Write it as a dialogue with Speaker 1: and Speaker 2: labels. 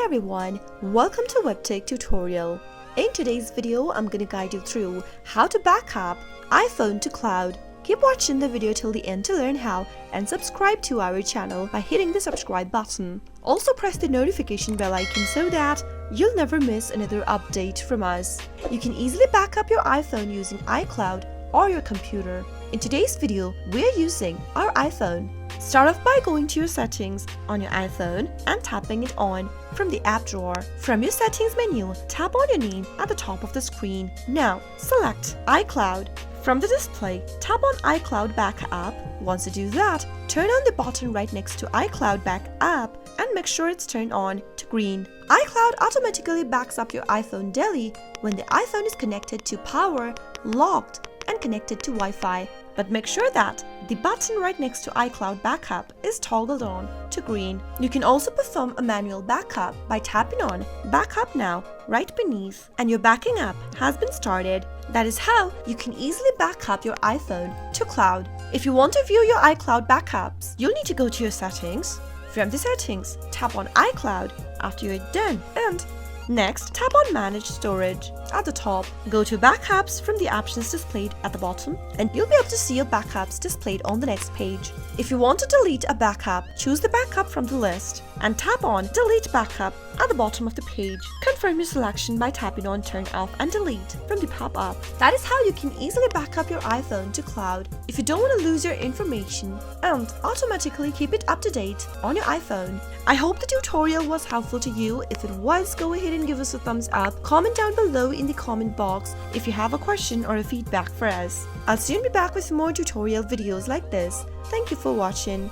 Speaker 1: everyone, welcome to Webtech Tutorial. In today's video, I'm gonna guide you through how to backup iPhone to cloud. Keep watching the video till the end to learn how, and subscribe to our channel by hitting the subscribe button. Also press the notification bell icon so that you'll never miss another update from us. You can easily backup your iPhone using iCloud or your computer. In today's video, we're using our iPhone. Start off by going to your settings on your iPhone and tapping it on from the app drawer. From your settings menu, tap on your name at the top of the screen. Now, select iCloud. From the display, tap on iCloud Backup. Once you do that, turn on the button right next to iCloud Backup and make sure it's turned on to green. iCloud automatically backs up your iPhone daily when the iPhone is connected to power, locked, and connected to Wi-Fi. But make sure that the button right next to iCloud Backup is toggled on to green. You can also perform a manual backup by tapping on Backup Now right beneath, and your backing up has been started. That is how you can easily back up your iPhone to cloud. If you want to view your iCloud backups, you'll need to go to your settings. From the settings, tap on iCloud after you're done, and next, tap on Manage Storage at the top. Go to Backups from the options displayed at the bottom, and you'll be able to see your backups displayed on the next page. If you want to delete a backup, choose the backup from the list and tap on Delete Backup at the bottom of the page. Confirm your selection by tapping on Turn Off and Delete from the pop-up. That is how you can easily back up your iPhone to cloud if you don't want to lose your information and automatically keep it up to date on your iPhone. I hope the tutorial was helpful to you. If it was, go ahead and give us a thumbs up. Comment down below in the comment box if you have a question or a feedback for us. I'll soon be back with more tutorial videos like this. Thank you for watching.